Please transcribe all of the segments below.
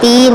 3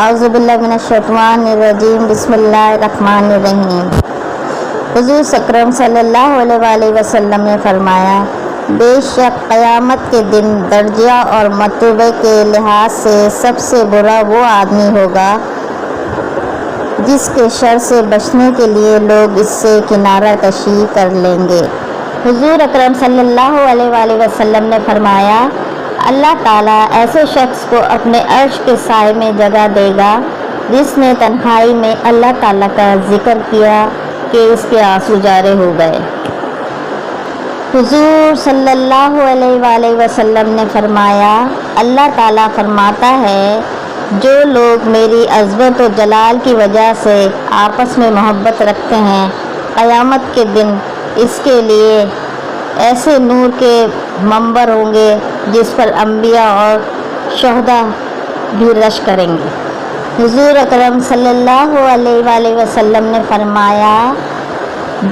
اعوذ باللہ من الشیطان الرجیم بسم اللہ الرحمن الرحیم۔ حضور اکرم صلی اللہ علیہ وآلہ وسلم نے فرمایا، بے شک قیامت کے دن درجہ اور مرتبے کے لحاظ سے سب سے برا وہ آدمی ہوگا جس کے شر سے بچنے کے لیے لوگ اس سے کنارہ کشی کر لیں گے۔ حضور اکرم صلی اللہ علیہ وآلہ وسلم نے فرمایا، اللہ تعالیٰ ایسے شخص کو اپنے عرش کے سائے میں جگہ دے گا جس نے تنہائی میں اللہ تعالیٰ کا ذکر کیا کہ اس کے آنسو جارے ہو گئے۔ حضور صلی اللہ علیہ وآلہ وسلم نے فرمایا، اللہ تعالیٰ فرماتا ہے، جو لوگ میری عظمت و جلال کی وجہ سے آپس میں محبت رکھتے ہیں، قیامت کے دن اس کے لیے ایسے نور کے منبر ہوں گے جس پر انبیاء اور شہداء بھی رش کریں گے۔ حضور اکرم صلی اللہ علیہ وآلہ وسلم نے فرمایا،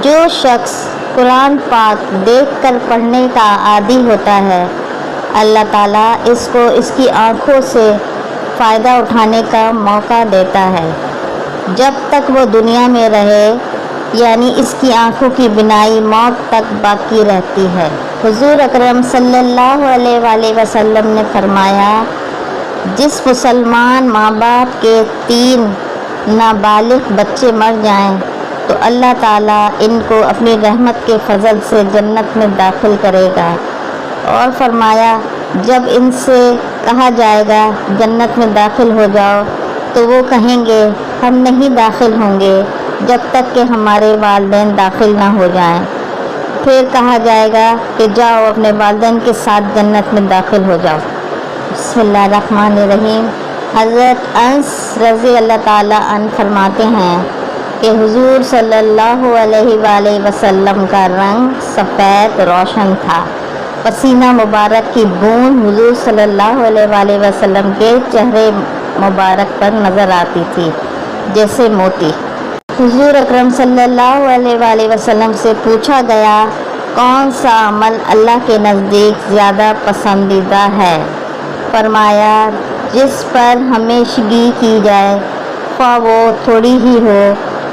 جو شخص قرآن پاک دیکھ کر پڑھنے کا عادی ہوتا ہے، اللہ تعالیٰ اس کو اس کی آنکھوں سے فائدہ اٹھانے کا موقع دیتا ہے جب تک وہ دنیا میں رہے، یعنی اس کی آنکھوں کی بینائی موت تک باقی رہتی ہے۔ حضور اکرم صلی اللہ علیہ وآلہ وسلم نے فرمایا، جس مسلمان ماں باپ کے 3 نابالغ بچے مر جائیں تو اللہ تعالیٰ ان کو اپنی رحمت کے فضل سے جنت میں داخل کرے گا، اور فرمایا جب ان سے کہا جائے گا جنت میں داخل ہو جاؤ تو وہ کہیں گے ہم نہیں داخل ہوں گے جب تک کہ ہمارے والدین داخل نہ ہو جائیں۔ پھر کہا جائے گا کہ جاؤ اپنے والدین کے ساتھ جنت میں داخل ہو جاؤ۔ بسم اللہ الرحمن الرحیم۔ حضرت انس رضی اللہ تعالیٰ عنہ فرماتے ہیں کہ حضور صلی اللہ علیہ وآلہ وسلم کا رنگ سفید روشن تھا، پسینہ مبارک کی بوند حضور صلی اللہ علیہ وآلہ وسلم کے چہرے مبارک پر نظر آتی تھی جیسے موتی۔ حضور اکرم صلی اللہ علیہ وآلہ وسلم سے پوچھا گیا، کون سا عمل اللہ کے نزدیک زیادہ پسندیدہ ہے؟ فرمایا، جس پر ہمیشگی کی جائے خواہ وہ تھوڑی ہی ہو،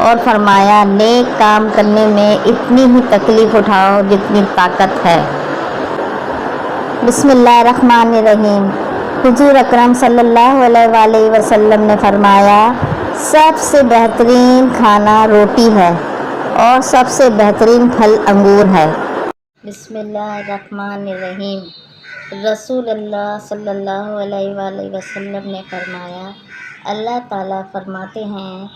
اور فرمایا نیک کام کرنے میں اتنی ہی تکلیف اٹھاؤ جتنی طاقت ہے۔ بسم اللہ الرحمن الرحیم۔ حضور اکرم صلی اللہ علیہ وآلہ وسلم نے فرمایا، سب سے بہترین کھانا روٹی ہے اور سب سے بہترین پھل انگور ہے۔ بسم اللہ الرحمن الرحیم۔ رسول اللہ صلی اللہ علیہ وآلہ وسلم نے فرمایا، اللہ تعالیٰ فرماتے ہیں،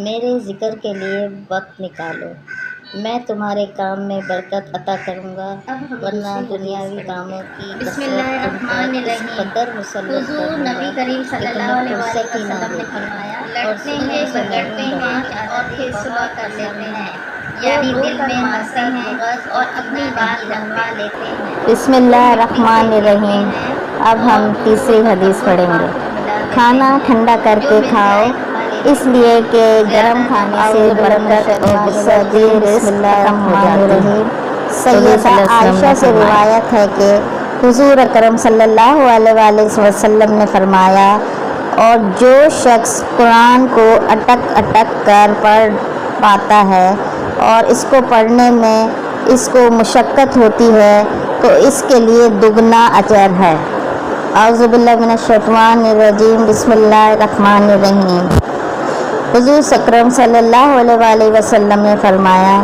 میرے ذکر کے لیے وقت نکالو، میں تمہارے کام میں برکت عطا کروں گا، ورنہ دنیاوی کاموں کی بسم اللہ الرحمن الرحیم۔ حضور نبی کریم صلی اللہ علیہ وسلم نے فرمایا، لڑتے ہیں جھگڑتے ہیں اور پھر صلح کر لیتے ہیں، یعنی دل میں حسد بغض اور اپنی بات منوا لیتے ہیں۔ بسم اللہ الرحمن الرحیم۔ اب ہم تیسری حدیث پڑھیں گے۔ کھانا ٹھنڈا کر کے کھاؤ، اس لیے کہ گرم کھانے سے برکت اور غصہ رزق ختم ہو جاتی ہے۔ سیدہ عائشہ سے روایت ہے کہ حضور اکرم صلی اللہ علیہ وآلہ وسلم نے فرمایا، اور جو شخص قرآن کو اٹک اٹک کر پڑھ پاتا ہے اور اس کو پڑھنے میں اس کو مشقت ہوتی ہے تو اس کے لیے دگنا اجر ہے۔ اعوذ باللہ من الشیطان الرجیم بسم اللہ الرحمن الرحیم۔ حضور اکرم صلی اللہ علیہ وآلہ وسلم نے فرمایا،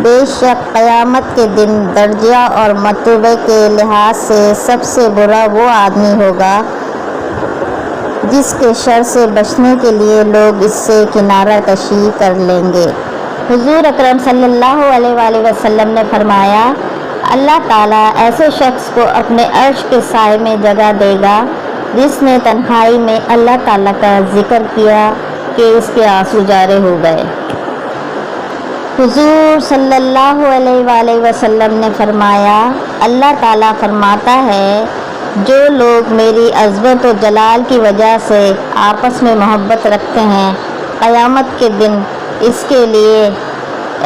بے شک قیامت کے دن درجہ اور مرتبے کے لحاظ سے سب سے برا وہ آدمی ہوگا جس کے شر سے بچنے کے لیے لوگ اس سے کنارہ کشی کر لیں گے۔ حضور اکرم صلی اللہ علیہ وآلہ وسلم نے فرمایا، اللہ تعالیٰ ایسے شخص کو اپنے عرش کے سائے میں جگہ دے گا جس نے تنہائی میں اللہ تعالیٰ کا ذکر کیا کہ اس کے آنسو جارے ہو گئے۔ حضور صلی اللہ علیہ وآلہ وسلم نے فرمایا، اللہ تعالیٰ فرماتا ہے، جو لوگ میری عظمت و جلال کی وجہ سے آپس میں محبت رکھتے ہیں، قیامت کے دن اس کے لیے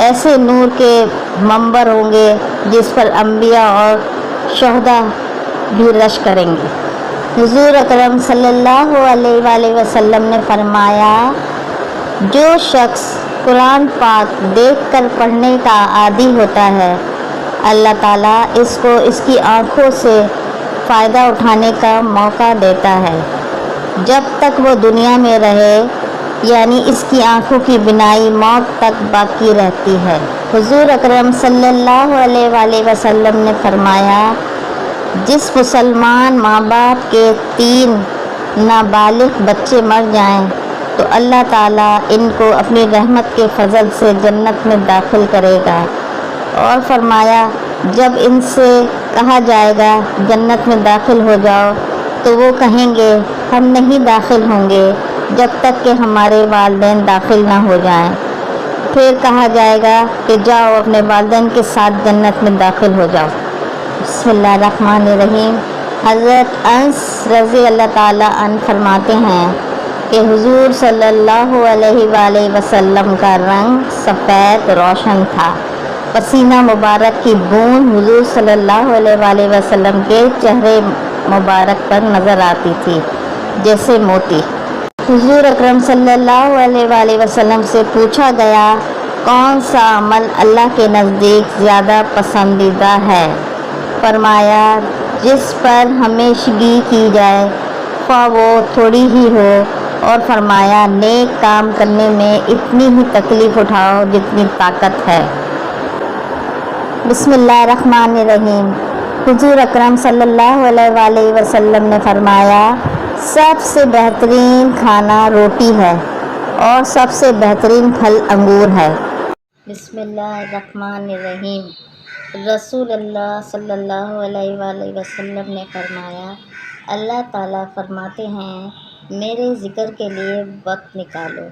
ایسے نور کے منبر ہوں گے جس پر انبیاء اور شہداء بھی رش کریں گے۔ حضور اکرم صلی اللہ علیہ وآلہ وسلم نے فرمایا جو شخص قرآن پاک دیکھ کر پڑھنے کا عادی ہوتا ہے اللہ تعالیٰ اس کو اس کی آنکھوں سے فائدہ اٹھانے کا موقع دیتا ہے جب تک وہ دنیا میں رہے، یعنی اس کی آنکھوں کی بینائی موت تک باقی رہتی ہے۔ حضور اکرم صلی اللہ علیہ وآلہ وسلم نے فرمایا جس مسلمان ماں باپ کے 3 نابالغ بچے مر جائیں تو اللہ تعالیٰ ان کو اپنی رحمت کے فضل سے جنت میں داخل کرے گا، اور فرمایا جب ان سے کہا جائے گا جنت میں داخل ہو جاؤ تو وہ کہیں گے ہم نہیں داخل ہوں گے جب تک کہ ہمارے والدین داخل نہ ہو جائیں۔ پھر کہا جائے گا کہ جاؤ اپنے والدین کے ساتھ جنت میں داخل ہو جاؤ۔ بسم اللہ الرحمن الرحیم۔ حضرت انس رضی اللہ تعالیٰ عنہ فرماتے ہیں کہ حضور صلی اللہ علیہ وآلہ وسلم کا رنگ سفید روشن تھا، پسینہ مبارک کی بوند حضور صلی اللہ علیہ وآلہ وسلم کے چہرے مبارک پر نظر آتی تھی جیسے موتی۔ حضور اکرم صلی اللہ علیہ وآلہ وسلم سے پوچھا گیا کون سا عمل اللہ کے نزدیک زیادہ پسندیدہ ہے؟ فرمایا جس پر ہمیشگی کی جائے خواہ وہ تھوڑی ہی ہو، اور فرمایا نیک کام کرنے میں اتنی ہی تکلیف اٹھاؤ جتنی طاقت ہے۔ بسم اللہ الرحمن الرحیم۔ حضور اکرم صلی اللہ علیہ وآلہ وسلم نے فرمایا سب سے بہترین کھانا روٹی ہے اور سب سے بہترین پھل انگور ہے۔ بسم اللہ الرحمن الرحیم۔ رسول اللہ صلی اللہ علیہ وآلہ وسلم نے فرمایا اللہ تعالیٰ فرماتے ہیں میرے ذکر کے لیے وقت نکالو،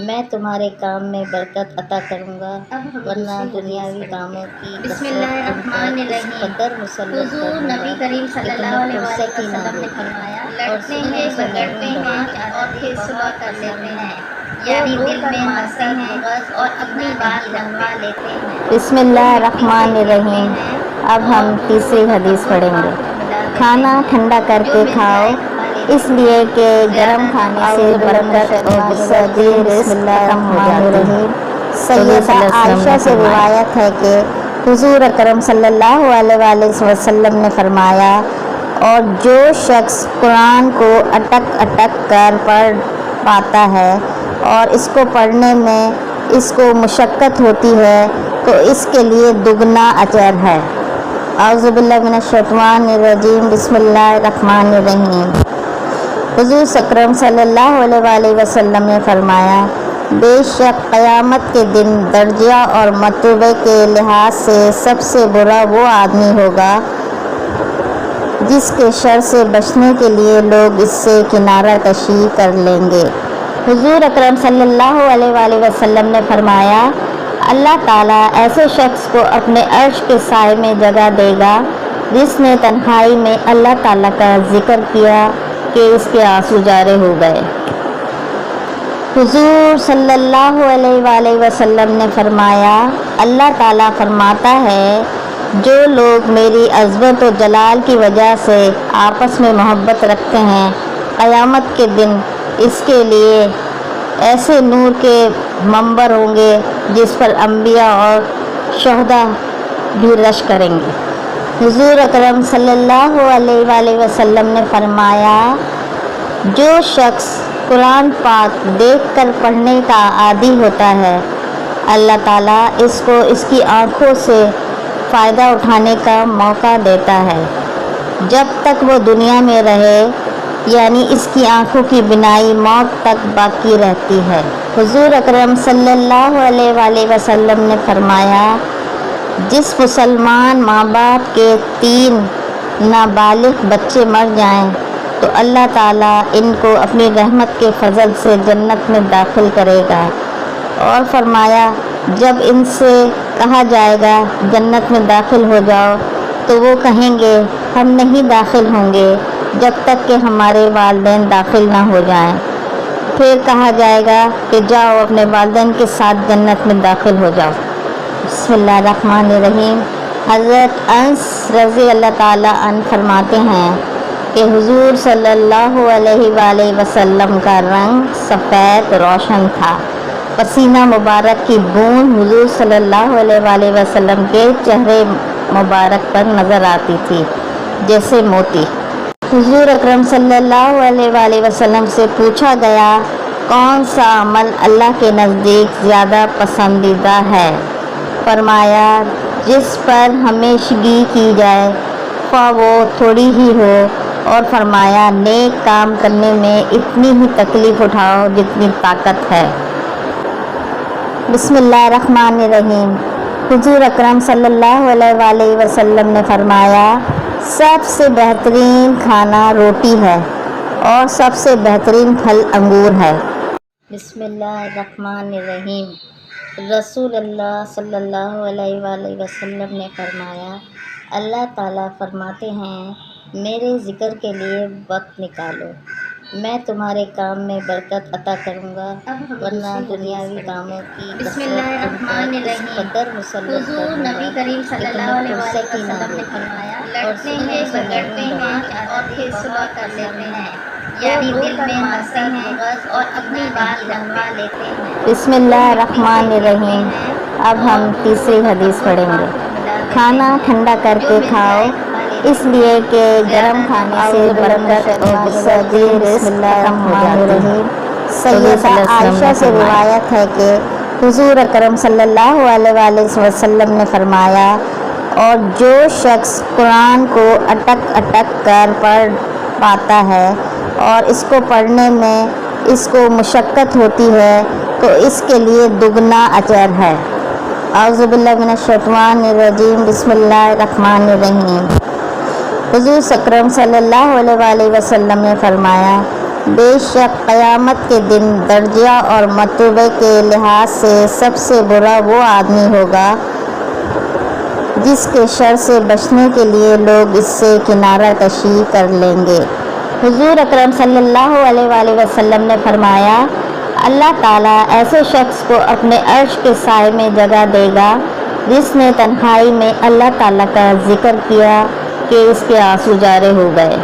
میں تمہارے کام میں برکت عطا کروں گا، ورنہ دنیاوی کاموں کی بسم اللہ الرحمن الرحیم۔ قدر مسلط حضور نبی کریم صلی اللہ علیہ وسلم نے فرمایا لڑتے ہیں جھگڑتے ہیں اور پھر صلح کر لیتے ہیں، یعنی دل میں ہنستے ہیں اور اپنی بات منوا لیتے ہیں۔ بسم اللہ الرحمن الرحیم۔ اب ہم تیسری حدیث پڑھیں گے۔ کھانا ٹھنڈا کر کے کھاؤ، اس لیے کہ گرم کھانے سے برکت اور وسعت رزق ختم ہو جاتی ہے۔ سیدہ عائشہ سے روایت ہے کہ حضور اکرم صلی اللہ علیہ وآلہ وسلم نے فرمایا اور جو شخص قرآن کو اٹک اٹک کر پڑھ پاتا ہے اور اس کو پڑھنے میں اس کو مشقت ہوتی ہے تو اس کے لیے دگنا اجر ہے۔ اعوذ باللہ من الشیطان الرجیم۔ بسم اللہ الرحمن الرحیم۔ حضور اکرم صلی اللہ علیہ وآلہ وسلم نے فرمایا بے شک قیامت کے دن درجہ اور مرتبے کے لحاظ سے سب سے برا وہ آدمی ہوگا جس کے شر سے بچنے کے لیے لوگ اس سے کنارہ کشی کر لیں گے۔ حضور اکرم صلی اللہ علیہ وآلہ وسلم نے فرمایا اللہ تعالیٰ ایسے شخص کو اپنے عرش کے سائے میں جگہ دے گا جس نے تنہائی میں اللہ تعالیٰ کا ذکر کیا کہ اس کے آنسو جارے ہو گئے۔ حضور صلی اللہ علیہ وآلہ وسلم نے فرمایا اللہ تعالیٰ فرماتا ہے جو لوگ میری عظمت و جلال کی وجہ سے آپس میں محبت رکھتے ہیں قیامت کے دن اس کے لیے ایسے نور کے منبر ہوں گے جس پر انبیاء اور شہداء بھی رش کریں گے۔ حضور اکرم صلی اللہ علیہ وآلہ وسلم نے فرمایا جو شخص قرآن پاک دیکھ کر پڑھنے کا عادی ہوتا ہے اللہ تعالیٰ اس کو اس کی آنکھوں سے فائدہ اٹھانے کا موقع دیتا ہے جب تک وہ دنیا میں رہے، یعنی اس کی آنکھوں کی بینائی موت تک باقی رہتی ہے۔ حضور اکرم صلی اللہ علیہ وآلہ وسلم نے فرمایا جس مسلمان ماں باپ کے 3 نابالغ بچے مر جائیں تو اللہ تعالیٰ ان کو اپنی رحمت کے فضل سے جنت میں داخل کرے گا، اور فرمایا جب ان سے کہا جائے گا جنت میں داخل ہو جاؤ تو وہ کہیں گے ہم نہیں داخل ہوں گے جب تک کہ ہمارے والدین داخل نہ ہو جائیں۔ پھر کہا جائے گا کہ جاؤ اپنے والدین کے ساتھ جنت میں داخل ہو جاؤ۔ بسم اللہ الرحمن الرحیم۔ حضرت انس رضی اللہ تعالیٰ عنہ فرماتے ہیں کہ حضور صلی اللہ علیہ وآلہ وسلم کا رنگ سفید روشن تھا۔ پسینہ مبارک کی بوند حضور صلی اللہ علیہ وآلہ وسلم کے چہرے مبارک پر نظر آتی تھی جیسے موتی۔ حضور اکرم صلی اللہ علیہ وآلہ وسلم سے پوچھا گیا کون سا عمل اللہ کے نزدیک زیادہ پسندیدہ ہے؟ فرمایا جس پر ہمیشگی کی جائے خواہ وہ تھوڑی ہی ہو، اور فرمایا نیک کام کرنے میں اتنی ہی تکلیف اٹھاؤ جتنی طاقت ہے۔ بسم اللہ الرحمن الرحیم۔ حضور اکرم صلی اللہ علیہ وآلہ وسلم نے فرمایا سب سے بہترین کھانا روٹی ہے اور سب سے بہترین پھل انگور ہے۔ بسم اللہ الرحمن الرحیم۔ رسول اللہ صلی اللہ علیہ وآلہ وسلم نے فرمایا اللہ تعالیٰ فرماتے ہیں میرے ذکر کے لیے وقت نکالو، میں تمہارے کام میں برکت عطا کروں گا، ورنہ دنیاوی کاموں کی بسم اللہ الرحمن الرحیم۔ حضور نبی کریم صلی اللہ علیہ وسلم نے فرمایا لڑتے ہیں جھگڑتے ہیں اور پھر صلح کر لیتے ہیں، یعنی دل میں ہنستے ہیں اور اپنی بات منوا لیتے ہیں۔ بسم اللہ الرحمن الرحیم۔ اب ہم تیسری حدیث پڑھیں گے۔ کھانا ٹھنڈا کر کے کھاؤ، اس لیے کہ گرم کھانے سے برکت اور سردی رزق ختم ہو جاتی ہے۔ سیدہ عائشہ سے روایت ہے کہ حضور اکرم صلی اللہ علیہ وآلہ وسلم نے فرمایا اور جو شخص قرآن کو اٹک اٹک کر پڑھ پاتا ہے اور اس کو پڑھنے میں اس کو مشقت ہوتی ہے تو اس کے لیے دگنا اجر ہے۔ اعوذ باللہ من الشیطان الرجیم۔ بسم اللہ الرحمن الرحیم۔ حضور اکرم صلی اللہ علیہ وآلہ وسلم نے فرمایا بے شک قیامت کے دن درجہ اور مرتبے کے لحاظ سے سب سے برا وہ آدمی ہوگا جس کے شر سے بچنے کے لیے لوگ اس سے کنارہ کشی کر لیں گے۔ حضور اکرم صلی اللہ علیہ وآلہ وسلم نے فرمایا اللہ تعالیٰ ایسے شخص کو اپنے عرش کے سائے میں جگہ دے گا جس نے تنہائی میں اللہ تعالیٰ کا ذکر کیا کہ اس کے آنسو جارے ہو گئے۔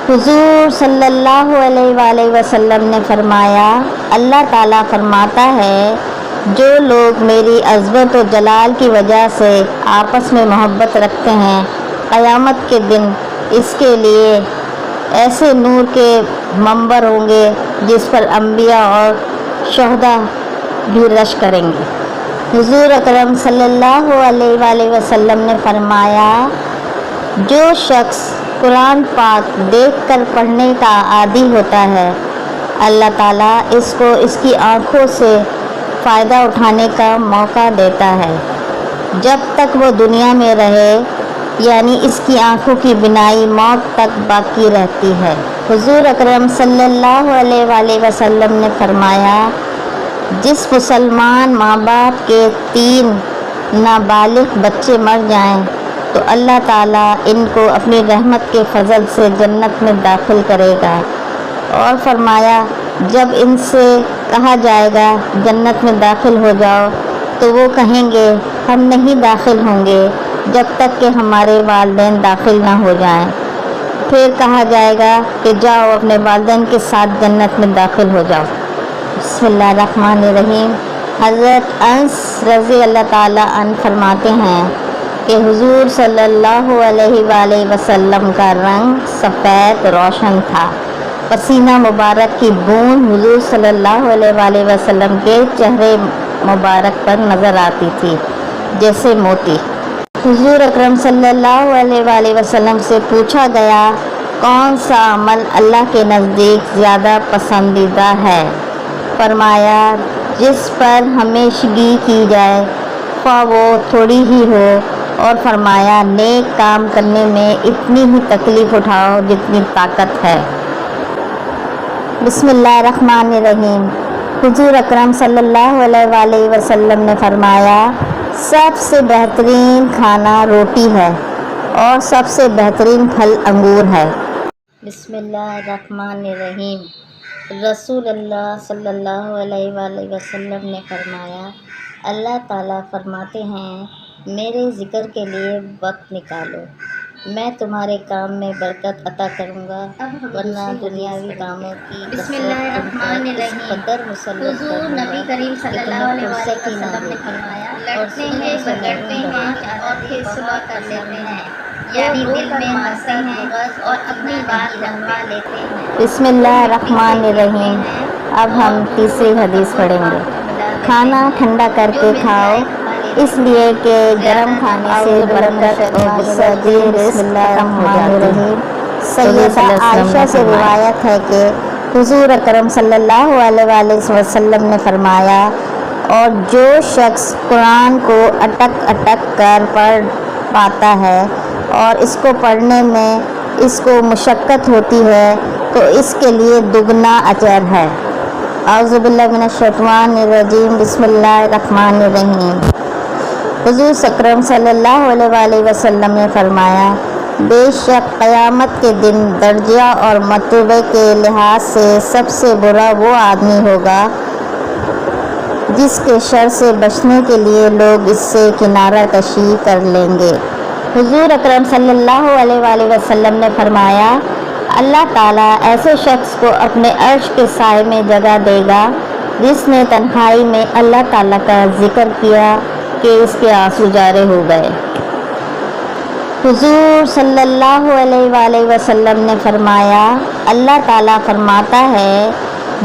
حضور صلی اللہ علیہ وآلہ وسلم نے فرمایا اللہ تعالیٰ فرماتا ہے جو لوگ میری عظمت و جلال کی وجہ سے آپس میں محبت رکھتے ہیں قیامت کے دن اس کے لیے ایسے نور کے منبر ہوں گے جس پر انبیاء اور شہداء بھی رش کریں گے۔ حضور اکرم صلی اللہ علیہ وآلہ وسلم نے فرمایا جو شخص قرآن پاک دیکھ کر پڑھنے کا عادی ہوتا ہے اللہ تعالیٰ اس کو اس کی آنکھوں سے فائدہ اٹھانے کا موقع دیتا ہے جب تک وہ دنیا میں رہے، یعنی اس کی آنکھوں کی بینائی موت تک باقی رہتی ہے۔ حضور اکرم صلی اللہ علیہ وآلہ وسلم نے فرمایا جس مسلمان ماں باپ کے 3 نابالغ بچے مر جائیں تو اللہ تعالیٰ ان کو اپنی رحمت کے فضل سے جنت میں داخل کرے گا، اور فرمایا جب ان سے کہا جائے گا جنت میں داخل ہو جاؤ تو وہ کہیں گے ہم نہیں داخل ہوں گے جب تک کہ ہمارے والدین داخل نہ ہو جائیں۔ پھر کہا جائے گا کہ جاؤ اپنے والدین کے ساتھ جنت میں داخل ہو جاؤ۔ بسم اللہ الرحمن الرحیم۔ حضرت انس رضی اللہ تعالیٰ عنہ فرماتے ہیں کہ حضور صلی اللہ علیہ وآلہ وسلم کا رنگ سفید روشن تھا۔ پسینہ مبارک کی بوند حضور صلی اللہ علیہ وآلہ وسلم کے چہرے مبارک پر نظر آتی تھی جیسے موتی۔ حضور اکرم صلی اللہ علیہ وآلہ وسلم سے پوچھا گیا کون سا عمل اللہ کے نزدیک زیادہ پسندیدہ ہے؟ فرمایا جس پر ہمیشگی کی جائے خواہ وہ تھوڑی ہی ہو، اور فرمایا نیک کام کرنے میں اتنی ہی تکلیف اٹھاؤ جتنی طاقت ہے۔ بسم اللہ الرحمن الرحیم۔ حضور اکرم صلی اللہ علیہ وآلہ وسلم نے فرمایا سب سے بہترین کھانا روٹی ہے اور سب سے بہترین پھل انگور ہے۔ بسم اللہ الرحمن الرحیم۔ رسول اللہ صلی اللہ علیہ وآلہ وسلم نے فرمایا اللہ تعالیٰ فرماتے ہیں میرے ذکر کے لیے وقت نکالو، میں تمہارے کام میں برکت عطا کروں گا ورنہ دنیاوی کاموں کی بسم اللہ الرحمن الرحیم۔ قدر مسلط حضور نبی کریم صلی اللہ علیہ وسلم نے فرمایا لڑتے ہیں جھگڑتے ہیں اور پھر صلح کر لیتے ہیں، یعنی دل میں ہنستے ہیں اور اپنی بات منوا لیتے ہیں۔ بسم اللہ الرحمن الرحیم۔ اب ہم تیسری حدیث پڑھیں گے۔ کھانا ٹھنڈا کر کے کھاؤ، اس لیے کہ گرم کھانے سے برکت اور غصہ بسم اللہ الرحمن الرحیم۔ سیدہ عائشہ سے روایت ہے کہ حضور اکرم صلی اللہ علیہ وآلہ وسلم نے فرمایا، اور جو شخص قرآن کو اٹک اٹک کر پڑھ پاتا ہے اور اس کو پڑھنے میں اس کو مشقت ہوتی ہے تو اس کے لیے دگنا اجر ہے۔ اعوذ باللہ من الشیطان الرجیم، بسم اللہ الرحمن الرحیم۔ حضور اکرم صلی اللہ علیہ وآلہ وسلم نے فرمایا، بے شک قیامت کے دن درجہ اور مرتبے کے لحاظ سے سب سے برا وہ آدمی ہوگا جس کے شر سے بچنے کے لیے لوگ اس سے کنارہ کشی کر لیں گے۔ حضور اکرم صلی اللہ علیہ وآلہ وسلم نے فرمایا، اللہ تعالیٰ ایسے شخص کو اپنے عرش کے سائے میں جگہ دے گا جس نے تنہائی میں اللہ تعالیٰ کا ذکر کیا کہ اس کے آنسو جارے ہو گئے۔ حضور صلی اللہ علیہ وآلہ وسلم نے فرمایا، اللہ تعالیٰ فرماتا ہے،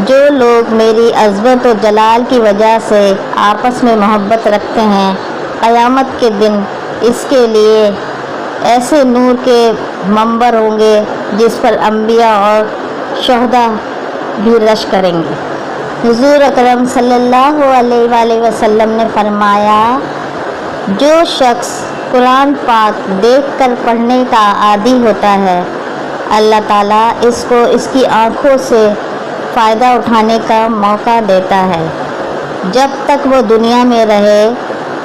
جو لوگ میری عظمت و جلال کی وجہ سے آپس میں محبت رکھتے ہیں، قیامت کے دن اس کے لیے ایسے نور کے منبر ہوں گے جس پر انبیاء اور شہداء بھی رش کریں گے۔ حضور اکرم صلی اللہ علیہ وآلہ وسلم نے فرمایا، جو شخص قرآن پاک دیکھ کر پڑھنے کا عادی ہوتا ہے، اللہ تعالیٰ اس کو اس کی آنکھوں سے فائدہ اٹھانے کا موقع دیتا ہے جب تک وہ دنیا میں رہے،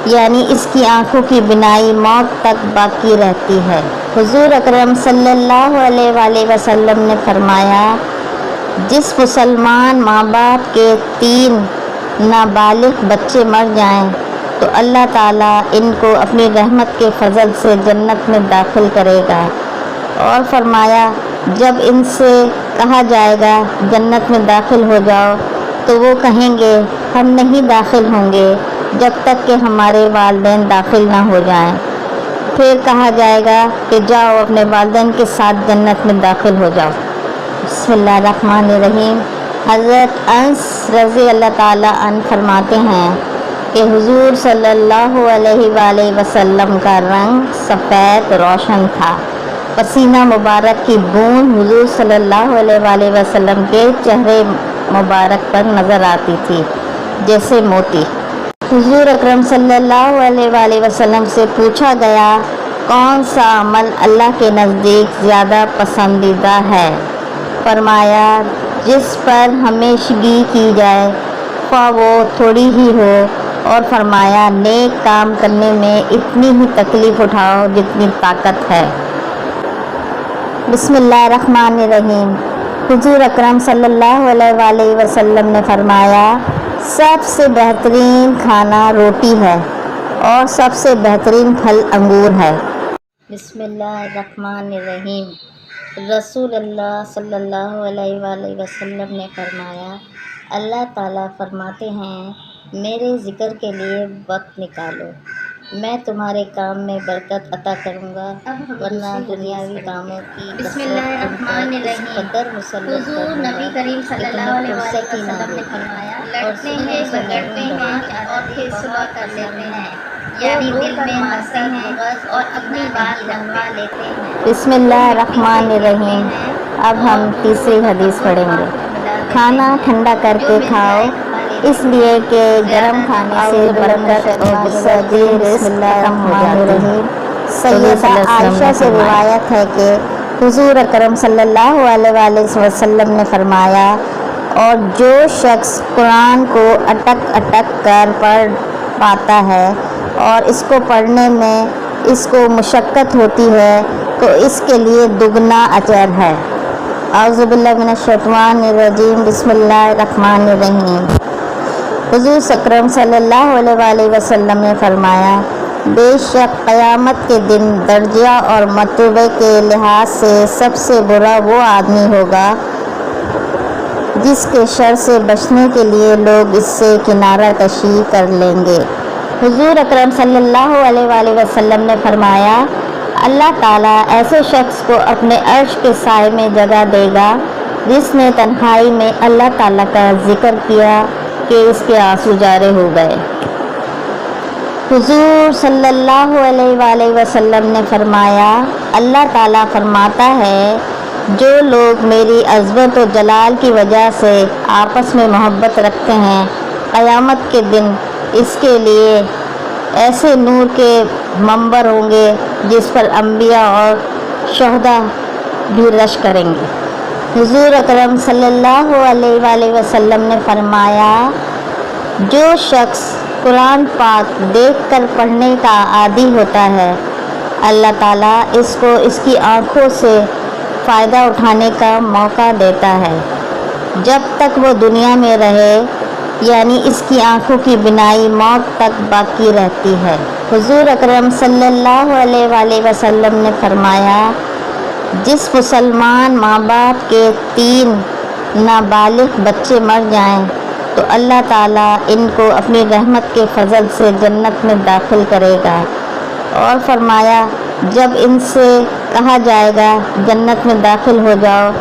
یعنی اس کی آنکھوں کی بینائی موت تک باقی رہتی ہے۔ حضور اکرم صلی اللہ علیہ وآلہ وسلم نے فرمایا، جس مسلمان ماں باپ کے 3 نابالغ بچے مر جائیں تو اللہ تعالیٰ ان کو اپنی رحمت کے فضل سے جنت میں داخل کرے گا، اور فرمایا جب ان سے کہا جائے گا جنت میں داخل ہو جاؤ تو وہ کہیں گے ہم نہیں داخل ہوں گے جب تک کہ ہمارے والدین داخل نہ ہو جائیں۔ پھر کہا جائے گا کہ جاؤ اپنے والدین کے ساتھ جنت میں داخل ہو جاؤ۔ بسم اللہ الرحمن الرحیم۔ حضرت انس رضی اللہ تعالیٰ عنہ فرماتے ہیں کہ حضور صلی اللہ علیہ وآلہ وسلم کا رنگ سفید روشن تھا، پسینہ مبارک کی بوند حضور صلی اللہ علیہ وآلہ وسلم کے چہرے مبارک پر نظر آتی تھی جیسے موتی۔ حضور اکرم صلی اللہ علیہ وآلہ وسلم سے پوچھا گیا، کون سا عمل اللہ کے نزدیک زیادہ پسندیدہ ہے؟ فرمایا، جس پر ہمیشگی کی جائے خواہ وہ تھوڑی ہی ہو، اور فرمایا نیک کام کرنے میں اتنی ہی تکلیف اٹھاؤ جتنی طاقت ہے۔ بسم اللہ الرحمن الرحیم۔ حضور اکرم صلی اللہ علیہ وآلہ وسلم نے فرمایا، سب سے بہترین کھانا روٹی ہے اور سب سے بہترین پھل انگور ہے۔ بسم اللہ الرحمن الرحیم۔ رسول اللہ صلی اللہ علیہ وآلہ وسلم نے فرمایا، اللہ تعالیٰ فرماتے ہیں، میرے ذکر کے لیے وقت نکالو، میں تمہارے کام میں برکت عطا کروں گا ورنہ دنیاوی کاموں کی بسم اللہ الرحمن الرحیم۔ قدر مسلط حضور نبی کریم صلی اللہ علیہ وسلم نے فرمایا، لڑتے ہیں جھگڑتے ہیں اور پھر صلح کر لیتے ہیں، یعنی دل میں ہنستے ہیں اور اپنی بات منوا لیتے ہیں۔ بسم اللہ الرحمن الرحیم۔ اب ہم تیسری حدیث پڑھیں گے۔ کھانا ٹھنڈا کر کے کھاؤ، اس لیے کہ گرم کھانے سے برکت اور غصہ بسم اللہ الرحمن الرحیم۔ سیدہ عائشہ سے روایت ہے کہ حضور اکرم صلی اللہ علیہ وآلہ وسلم نے فرمایا، اور جو شخص قرآن کو اٹک اٹک کر پڑھ پاتا ہے اور اس کو پڑھنے میں اس کو مشقت ہوتی ہے تو اس کے لیے دگنا اجر ہے۔ اعوذ باللہ من الشیطان الرجیم، بسم اللہ الرحمن الرحیم۔ حضور اکرم صلی اللہ علیہ وآلہ وسلم نے فرمایا، بے شک قیامت کے دن درجہ اور مرتبے کے لحاظ سے سب سے برا وہ آدمی ہوگا جس کے شر سے بچنے کے لیے لوگ اس سے کنارہ کشی کر لیں گے۔ حضور اکرم صلی اللہ علیہ وآلہ وسلم نے فرمایا، اللہ تعالیٰ ایسے شخص کو اپنے عرش کے سائے میں جگہ دے گا جس نے تنہائی میں اللہ تعالیٰ کا ذکر کیا کہ اس کے آنسو جارے ہو گئے۔ حضور صلی اللہ علیہ وآلہ وسلم نے فرمایا، اللہ تعالیٰ فرماتا ہے، جو لوگ میری عظمت و جلال کی وجہ سے آپس میں محبت رکھتے ہیں، قیامت کے دن اس کے لیے ایسے نور کے منبر ہوں گے جس پر انبیاء اور شہداء بھی رش کریں گے۔ حضور اکرم صلی اللہ علیہ وآلہ وسلم نے فرمایا، جو شخص قرآن پاک دیکھ کر پڑھنے کا عادی ہوتا ہے، اللہ تعالیٰ اس کو اس کی آنکھوں سے فائدہ اٹھانے کا موقع دیتا ہے جب تک وہ دنیا میں رہے، یعنی اس کی آنکھوں کی بینائی موت تک باقی رہتی ہے۔ حضور اکرم صلی اللہ علیہ وآلہ وسلم نے فرمایا، جس مسلمان ماں باپ کے 3 نابالغ بچے مر جائیں تو اللہ تعالیٰ ان کو اپنی رحمت کے فضل سے جنت میں داخل کرے گا، اور فرمایا جب ان سے کہا جائے گا جنت میں داخل ہو جاؤ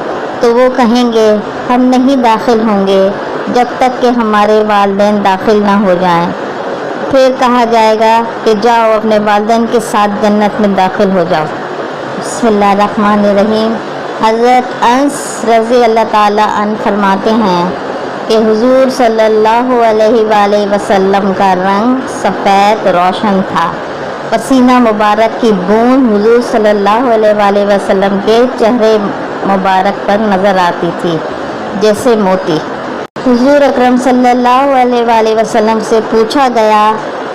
تو وہ کہیں گے ہم نہیں داخل ہوں گے جب تک کہ ہمارے والدین داخل نہ ہو جائیں۔ پھر کہا جائے گا کہ جاؤ اپنے والدین کے ساتھ جنت میں داخل ہو جاؤ۔ بسم اللہ الرحمن الرحیم۔ حضرت انس رضی اللہ تعالیٰ عنہ فرماتے ہیں کہ حضور صلی اللہ علیہ وآلہ وسلم کا رنگ سفید روشن تھا، پسینہ مبارک کی بوند حضور صلی اللہ علیہ وآلہ وسلم کے چہرے مبارک پر نظر آتی تھی جیسے موتی۔ حضور اکرم صلی اللہ علیہ وآلہ وسلم سے پوچھا گیا،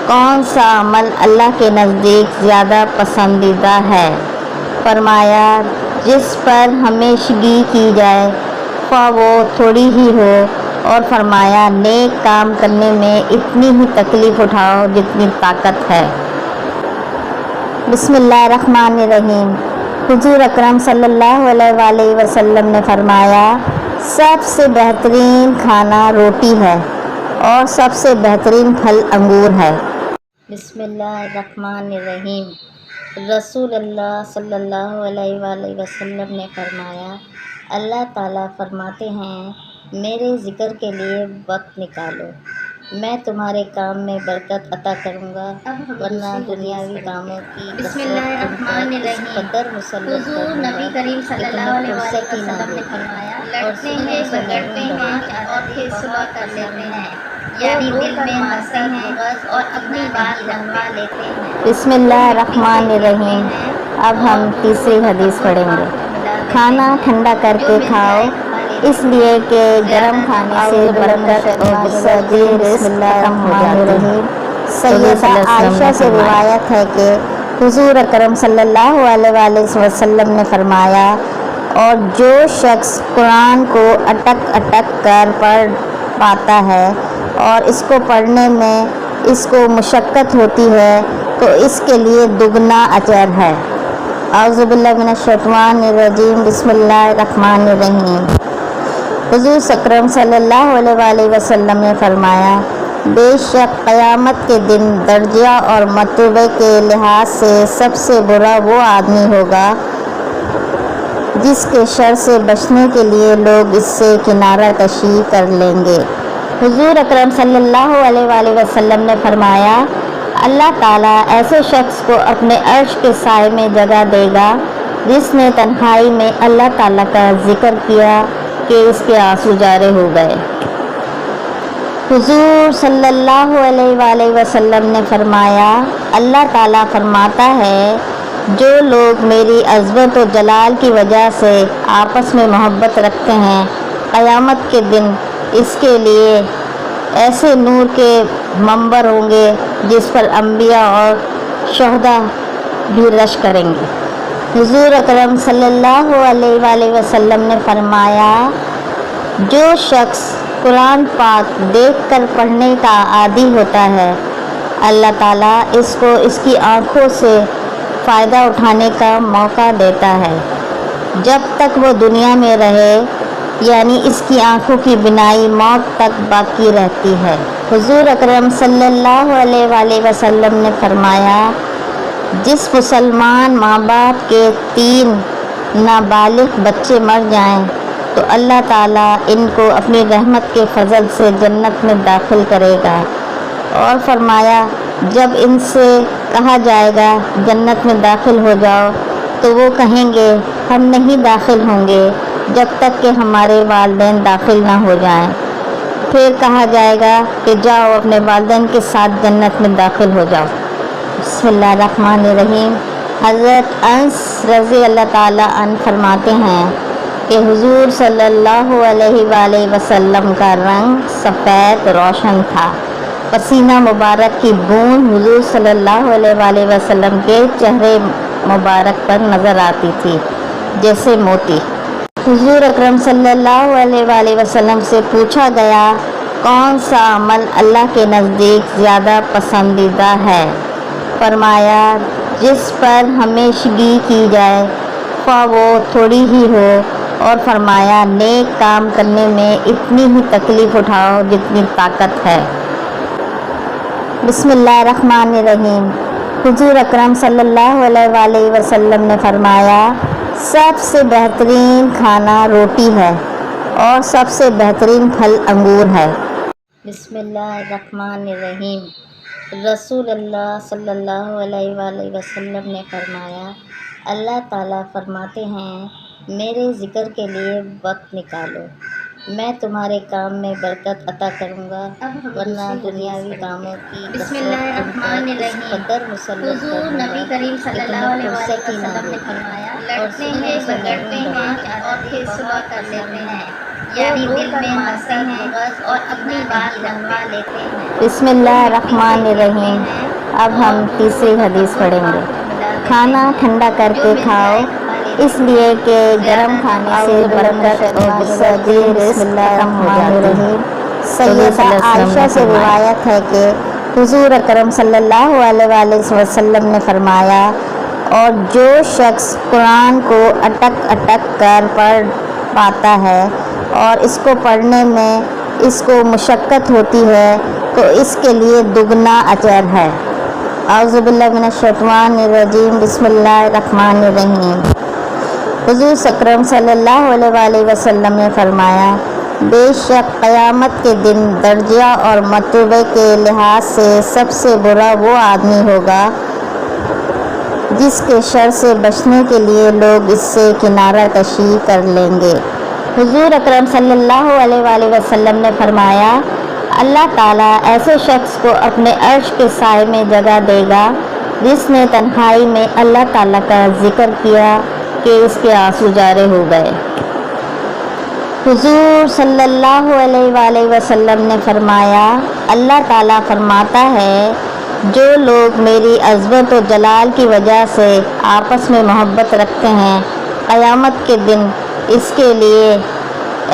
کون سا عمل اللہ کے نزدیک زیادہ پسندیدہ ہے؟ فرمایا، جس پر ہمیشگی کی جائے خواہ وہ تھوڑی ہی ہو، اور فرمایا نیک کام کرنے میں اتنی ہی تکلیف اٹھاؤ جتنی طاقت ہے۔ بسم اللہ الرحمن الرحیم۔ حضور اکرم صلی اللہ علیہ وآلہ وسلم نے فرمایا، سب سے بہترین کھانا روٹی ہے اور سب سے بہترین پھل انگور ہے۔ بسم اللہ الرحمن الرحیم۔ رسول اللہ صلی اللہ علیہ وآلہ وسلم نے فرمایا، اللہ تعالیٰ فرماتے ہیں، میرے ذکر کے لیے وقت نکالو، میں تمہارے کام میں برکت عطا کروں گا، ورنہ دنیاوی کاموں کی بسم اللہ الرحمن الرحیم۔ قدر مسلط حضور نبی کریم صلی اللہ علیہ وسلم نے فرمایا، لڑتے ہیں بگڑتے ہیں اور پھر صلح کر لیتے ہیں، یعنی دل میں ہنستے ہیں اور اپنی بات منوا لیتے ہیں۔ بسم اللہ الرحمن الرحیم۔ اب ہم تیسری حدیث پڑھیں گے۔ کھانا ٹھنڈا کر کے کھاؤ، اس لیے کہ گرم کھانے سے برکت اور غصہ ختم ہو جاتی ہے۔ سیدہ عائشہ سے روایت ہے کہ حضور اکرم صلی اللہ علیہ وآلہ وسلم نے فرمایا، اور جو شخص قرآن کو اٹک اٹک کر پڑھ پاتا ہے اور اس کو پڑھنے میں اس کو مشقت ہوتی ہے تو اس کے لیے دگنا اجر ہے۔ اعوذ باللہ من الشیطان الرجیم۔ بسم اللہ الرحمن الرحیم۔ حضور اکرم صلی اللہ علیہ وآلہ وسلم نے فرمایا، بے شک قیامت کے دن درجہ اور مرتبے کے لحاظ سے سب سے برا وہ آدمی ہوگا جس کے شر سے بچنے کے لیے لوگ اس سے کنارہ کشی کر لیں گے۔ حضور اکرم صلی اللہ علیہ وآلہ وسلم نے فرمایا، اللہ تعالیٰ ایسے شخص کو اپنے عرش کے سائے میں جگہ دے گا جس نے تنہائی میں اللہ تعالیٰ کا ذکر کیا کہ اس کے آنسو جارے ہو گئے۔ حضور صلی اللہ علیہ وآلہ وسلم نے فرمایا، اللہ تعالیٰ فرماتا ہے، جو لوگ میری عظمت و جلال کی وجہ سے آپس میں محبت رکھتے ہیں، قیامت کے دن اس کے لیے ایسے نور کے منبر ہوں گے جس پر انبیاء اور شہداء بھی رش کریں گے۔ حضور اکرم صلی اللہ علیہ وآلہ وسلم نے فرمایا، جو شخص قرآن پاک دیکھ کر پڑھنے کا عادی ہوتا ہے، اللہ تعالیٰ اس کو اس کی آنکھوں سے فائدہ اٹھانے کا موقع دیتا ہے جب تک وہ دنیا میں رہے، یعنی اس کی آنکھوں کی بینائی موت تک باقی رہتی ہے۔ حضور اکرم صلی اللہ علیہ وآلہ وسلم نے فرمایا، جس مسلمان ماں باپ کے 3 نابالغ بچے مر جائیں تو اللہ تعالیٰ ان کو اپنی رحمت کے فضل سے جنت میں داخل کرے گا، اور فرمایا جب ان سے کہا جائے گا جنت میں داخل ہو جاؤ تو وہ کہیں گے ہم نہیں داخل ہوں گے جب تک کہ ہمارے والدین داخل نہ ہو جائیں۔ پھر کہا جائے گا کہ جاؤ اپنے والدین کے ساتھ جنت میں داخل ہو جاؤ۔ بسم اللہ الرحمن الرحیم۔ حضرت انس رضی اللہ تعالیٰ عنہ فرماتے ہیں کہ حضور صلی اللہ علیہ وآلہ وسلم کا رنگ سفید روشن تھا، پسینہ مبارک کی بوند حضور صلی اللہ علیہ وآلہ وسلم کے چہرے مبارک پر نظر آتی تھی جیسے موتی۔ حضور اکرم صلی اللہ علیہ وآلہ وسلم سے پوچھا گیا کون سا عمل اللہ کے نزدیک زیادہ پسندیدہ ہے؟ فرمایا جس پر ہمیشگی کی جائے خواہ وہ تھوڑی ہی ہو، اور فرمایا نیک کام کرنے میں اتنی ہی تکلیف اٹھاؤ جتنی طاقت ہے۔ بسم اللہ الرحمن الرحیم۔ حضور اکرم صلی اللہ علیہ وآلہ وسلم نے فرمایا سب سے بہترین کھانا روٹی ہے اور سب سے بہترین پھل انگور ہے۔ بسم اللہ الرحمن الرحیم۔ رسول اللہ صلی اللہ علیہ وآلہ وسلم نے فرمایا اللہ تعالیٰ فرماتے ہیں میرے ذکر کے لیے وقت نکالو، میں تمہارے کام میں برکت عطا کروں گا، ورنہ دنیاوی کاموں کی بسم اللہ الرحمن الرحیم۔ حضور نبی کریم صلی اللہ علیہ وسلم نے فرمایا لڑتے ہیں اور پھر صلح کر لیتے ہیں، یعنی دل میں ہنستے ہیں اور اپنی بات منوا لیتے ہیں۔ بسم اللہ الرحمن الرحیم۔ اب ہم تیسری حدیث پڑھیں گے۔ کھانا ٹھنڈا کر کے کھاؤ، اس لیے کہ گرم کھانے سے برکت اور بسم اللہ الرحمن الرحیم۔ سیدہ عائشہ سے روایت ہے کہ حضور اکرم صلی اللہ علیہ وآلہ وسلم نے فرمایا، اور جو شخص قرآن کو اٹک اٹک کر پڑھ پاتا ہے اور اس کو پڑھنے میں اس کو مشقت ہوتی ہے تو اس کے لیے دگنا اجر ہے۔ اعوذ باللہ من الشیطان الرجیم۔ بسم اللہ الرحمن الرحیم۔ حضور اکرم صلی اللہ علیہ وآلہ وسلم نے فرمایا بے شک قیامت کے دن درجہ اور مرتبے کے لحاظ سے سب سے برا وہ آدمی ہوگا جس کے شر سے بچنے کے لیے لوگ اس سے کنارہ کشی کر لیں گے۔ حضور اکرم صلی اللہ علیہ وآلہ وسلم نے فرمایا اللہ تعالیٰ ایسے شخص کو اپنے عرش کے سائے میں جگہ دے گا جس نے تنہائی میں اللہ تعالیٰ کا ذکر کیا کہ اس کے آنسو جارے ہو گئے۔ حضور صلی اللہ علیہ وآلہ وسلم نے فرمایا اللہ تعالیٰ فرماتا ہے جو لوگ میری عظمت و جلال کی وجہ سے آپس میں محبت رکھتے ہیں، قیامت کے دن اس کے لیے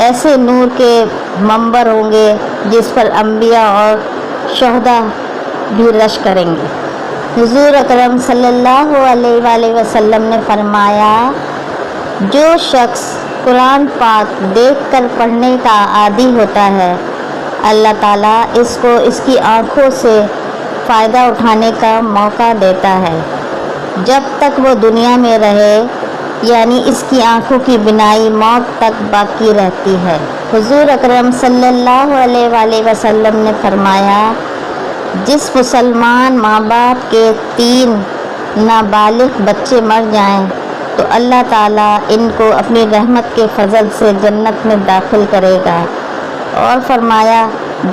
ایسے نور کے منبر ہوں گے جس پر انبیاء اور شہداء بھی رش کریں گے۔ حضور اکرم صلی اللہ علیہ وآلہ وسلم نے فرمایا جو شخص قرآن پاک دیکھ کر پڑھنے کا عادی ہوتا ہے اللہ تعالیٰ اس کو اس کی آنکھوں سے فائدہ اٹھانے کا موقع دیتا ہے جب تک وہ دنیا میں رہے، یعنی اس کی آنکھوں کی بینائی موت تک باقی رہتی ہے۔ حضور اکرم صلی اللہ علیہ وآلہ وسلم نے فرمایا جس مسلمان ماں باپ کے 3 نابالغ بچے مر جائیں تو اللہ تعالیٰ ان کو اپنی رحمت کے فضل سے جنت میں داخل کرے گا، اور فرمایا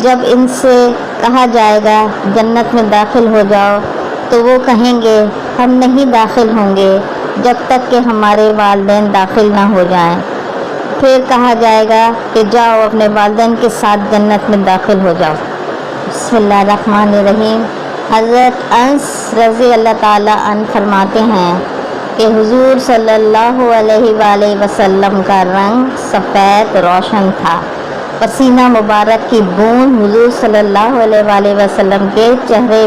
جب ان سے کہا جائے گا جنت میں داخل ہو جاؤ تو وہ کہیں گے ہم نہیں داخل ہوں گے جب تک کہ ہمارے والدین داخل نہ ہو جائیں۔ پھر کہا جائے گا کہ جاؤ اپنے والدین کے ساتھ جنت میں داخل ہو جاؤ۔ بسم اللہ الرحمن الرحیم۔ حضرت انس رضی اللہ تعالیٰ عنہ فرماتے ہیں کہ حضور صلی اللہ علیہ وآلہ وسلم کا رنگ سفید روشن تھا، پسینہ مبارک کی بوند حضور صلی اللہ علیہ وآلہ وسلم کے چہرے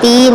3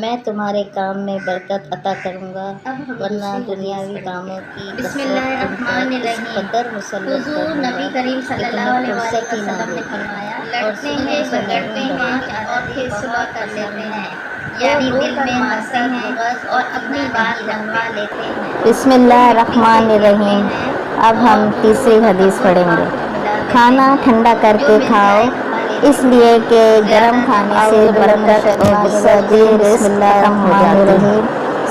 میں تمہارے کام میں برکت عطا کروں گا ورنہ دنیاوی کاموں کی بسم اللہ الرحمن الرحیم۔ قدر مسلط حضور نبی کریم صلی اللہ علیہ وسلم نے فرمایا لڑتے ہیں جھگڑتے ہیں اور پھر صلح کر لیتے ہیں، یعنی دل میں ہنستے ہیں اور اپنی بات منوا لیتے ہیں۔ بسم اللہ الرحمن الرحیم۔ اب ہم تیسری حدیث پڑھیں گے۔ کھانا ٹھنڈا کر کے کھاؤ، اس لیے کہ گرم کھانے سے برکت اور غصہ ختم ہو جاتی ہے۔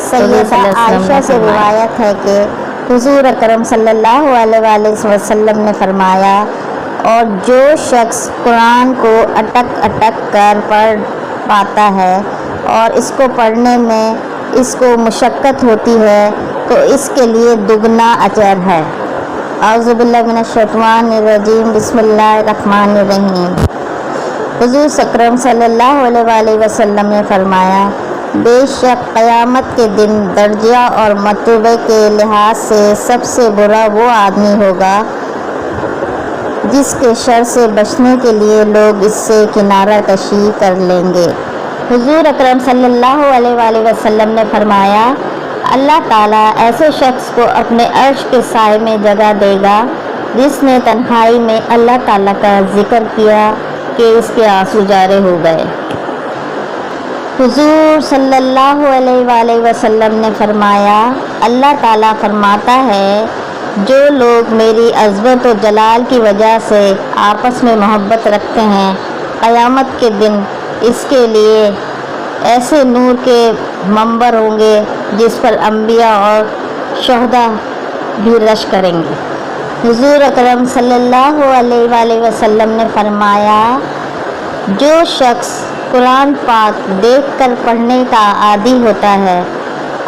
سیدہ عائشہ سے روایت ہے کہ حضور اکرم صلی اللہ علیہ وسلم نے فرمایا، اور جو شخص قرآن کو اٹک اٹک کر پڑھ پاتا ہے اور اس کو پڑھنے میں اس کو مشقت ہوتی ہے تو اس کے لیے دگنا اجر ہے۔ اعوذ باللہ من الشیطان الرجیم، بسم اللہ الرحمن الرحیم۔ حضور اکرم صلی اللہ علیہ وسلم نے فرمایا، بے شک قیامت کے دن درجہ اور مرتبے کے لحاظ سے سب سے برا وہ آدمی ہوگا جس کے شر سے بچنے کے لیے لوگ اس سے کنارہ کشی کر لیں گے۔ حضور اکرم صلی اللہ علیہ وسلم نے فرمایا، اللہ تعالیٰ ایسے شخص کو اپنے عرش کے سائے میں جگہ دے گا جس نے تنہائی میں اللہ تعالیٰ کا ذکر کیا کہ اس کے آنسو جارے ہو گئے۔ حضور صلی اللہ علیہ وسلم نے فرمایا، اللہ تعالیٰ فرماتا ہے، جو لوگ میری عظمت و جلال کی وجہ سے آپس میں محبت رکھتے ہیں، قیامت کے دن اس کے لیے ایسے نور کے منبر ہوں گے جس پر انبیاء اور شہداء بھی رش کریں گے۔ حضور اکرم صلی اللہ علیہ وسلم نے فرمایا، جو شخص قرآن پاک دیکھ کر پڑھنے کا عادی ہوتا ہے،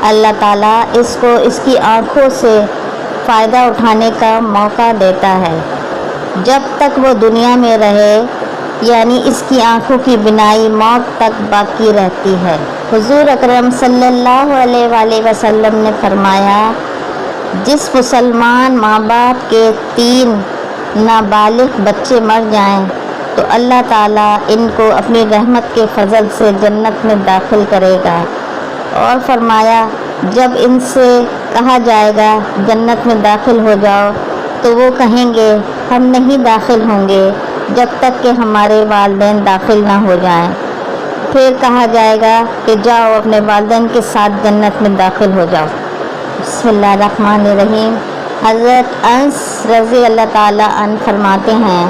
اللہ تعالیٰ اس کو اس کی آنکھوں سے فائدہ اٹھانے کا موقع دیتا ہے جب تک وہ دنیا میں رہے، یعنی اس کی آنکھوں کی بینائی موت تک باقی رہتی ہے۔ حضور اکرم صلی اللہ علیہ وسلم نے فرمایا، جس مسلمان ماں باپ کے 3 نابالغ بچے مر جائیں تو اللہ تعالیٰ ان کو اپنی رحمت کے فضل سے جنت میں داخل کرے گا، اور فرمایا جب ان سے کہا جائے گا جنت میں داخل ہو جاؤ تو وہ کہیں گے ہم نہیں داخل ہوں گے جب تک کہ ہمارے والدین داخل نہ ہو جائیں۔ پھر کہا جائے گا کہ جاؤ اپنے والدین کے ساتھ جنت میں داخل ہو جاؤ۔ بسم اللہ الرحمن الرحیم۔ حضرت انس رضی اللہ تعالیٰ عنہ فرماتے ہیں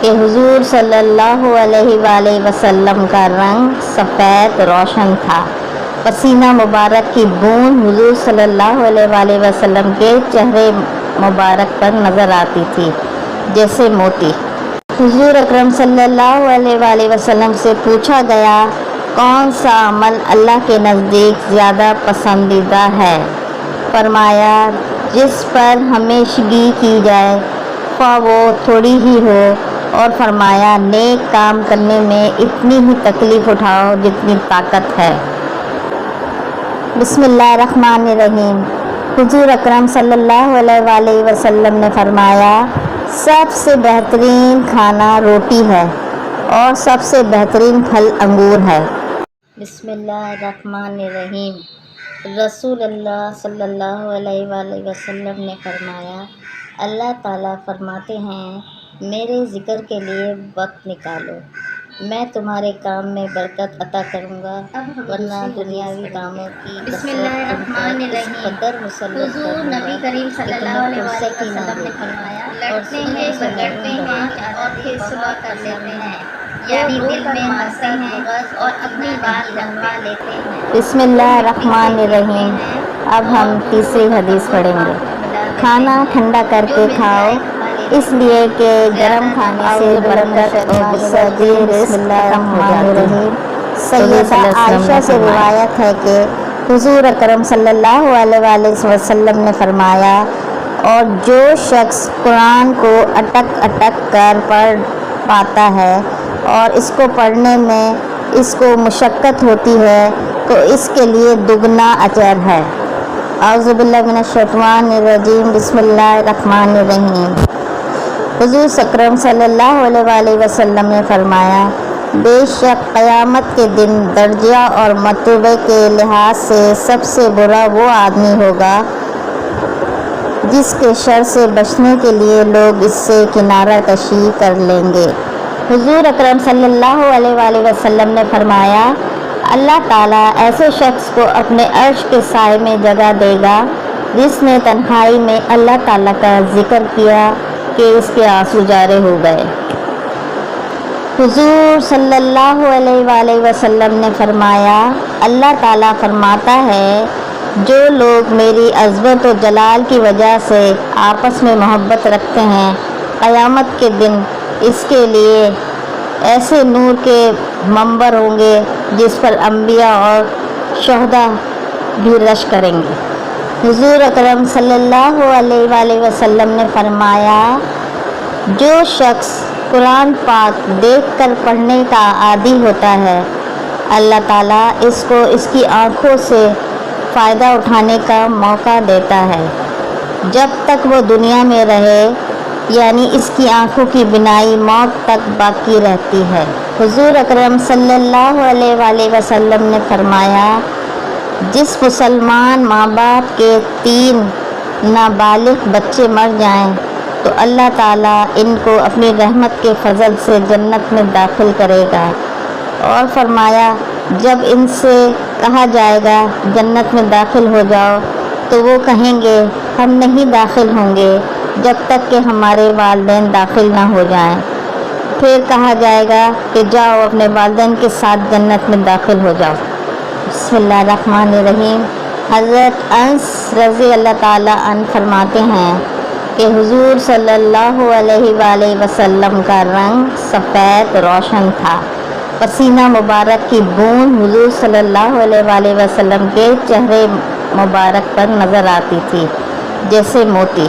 کہ حضور صلی اللہ علیہ وسلم کا رنگ سفید روشن تھا، پسینہ مبارک کی بوند حضور صلی اللہ علیہ وسلم کے چہرے مبارک پر نظر آتی تھی جیسے موتی۔ حضور اکرم صلی اللہ علیہ وسلم سے پوچھا گیا، کون سا عمل اللہ کے نزدیک زیادہ پسندیدہ ہے؟ فرمایا، جس پر ہمیشگی کی جائے خواہ وہ تھوڑی ہی ہو، اور فرمایا نیک کام کرنے میں اتنی ہی تکلیف اٹھاؤ جتنی طاقت ہے۔ بسم اللہ الرحمن الرحیم۔ حضور اکرم صلی اللہ علیہ وسلم نے فرمایا، سب سے بہترین کھانا روٹی ہے اور سب سے بہترین پھل انگور ہے۔ بسم اللہ الرحمن الرحیم۔ رسول اللہ صلی اللہ علیہ وسلم نے فرمایا، اللہ تعالیٰ فرماتے ہیں، میرے ذکر کے لیے وقت نکالو، میں تمہارے کام میں برکت عطا کروں گا ورنہ دنیاوی کاموں کی بسم اللہ الرحمن الرحیم۔ قدر مسلط حضور نبی کریم صلی اللہ علیہ وسلم نے فرمایا، لڑتے ہیں جھگڑتے ہیں اور پھر صلح کر لیتے ہیں، یعنی دل میں ہنستے ہیں اور اپنی بات منوا لیتے ہیں۔ بسم اللہ الرحمن الرحیم۔ اب ہم تیسری حدیث پڑھیں گے۔ کھانا ٹھنڈا کر کے کھاؤ، اس لیے کہ گرم کھانے سے برکت اور غصہ ختم ہو جاتی ہے۔ سیدہ عائشہ سے روایت ہے کہ حضور اکرم صلی اللہ علیہ وسلم نے فرمایا، اور جو شخص قرآن کو اٹک اٹک کر پڑھ پاتا ہے اور اس کو پڑھنے میں اس کو مشقت ہوتی ہے تو اس کے لیے دگنا اجر ہے۔ اعوذ باللہ من الشیطان الرجیم، بسم اللہ الرحمن الرحیم۔ حضور اکرم صلی اللہ علیہ وسلم نے فرمایا، بے شک قیامت کے دن درجہ اور مرتبے کے لحاظ سے سب سے برا وہ آدمی ہوگا جس کے شر سے بچنے کے لیے لوگ اس سے کنارہ کشی کر لیں گے۔ حضور اکرم صلی اللہ علیہ وآلہ وسلم نے فرمایا، اللہ تعالیٰ ایسے شخص کو اپنے عرش کے سائے میں جگہ دے گا جس نے تنہائی میں اللہ تعالیٰ کا ذکر کیا کہ اس کے آنسو جارے ہو گئے۔ حضور صلی اللہ علیہ وآلہ وسلم نے فرمایا، اللہ تعالیٰ فرماتا ہے جو لوگ میری عظمت و جلال کی وجہ سے آپس میں محبت رکھتے ہیں، قیامت کے دن اس کے لیے ایسے نور کے منبر ہوں گے جس پر انبیاء اور شہداء بھی رش کریں گے۔ حضور اکرم صلی اللہ علیہ وآلہ وسلم نے فرمایا، جو شخص قرآن پاک دیکھ کر پڑھنے کا عادی ہوتا ہے، اللہ تعالیٰ اس کو اس کی آنکھوں سے فائدہ اٹھانے کا موقع دیتا ہے جب تک وہ دنیا میں رہے، یعنی اس کی آنکھوں کی بینائی موت تک باقی رہتی ہے۔ حضور اکرم صلی اللہ علیہ وآلہ وسلم نے فرمایا، جس مسلمان ماں باپ کے 3 نابالغ بچے مر جائیں تو اللہ تعالیٰ ان کو اپنی رحمت کے فضل سے جنت میں داخل کرے گا، اور فرمایا جب ان سے کہا جائے گا جنت میں داخل ہو جاؤ تو وہ کہیں گے ہم نہیں داخل ہوں گے جب تک کہ ہمارے والدین داخل نہ ہو جائیں۔ پھر کہا جائے گا کہ جاؤ اپنے والدین کے ساتھ جنت میں داخل ہو جاؤ۔ بسم اللہ الرحمن الرحیم۔ حضرت انس رضی اللہ تعالیٰ عنہ فرماتے ہیں کہ حضور صلی اللہ علیہ وآلہ وسلم کا رنگ سفید روشن تھا، پسینہ مبارک کی بوند حضور صلی اللہ علیہ وآلہ وسلم کے چہرے مبارک پر نظر آتی تھی جیسے موتی۔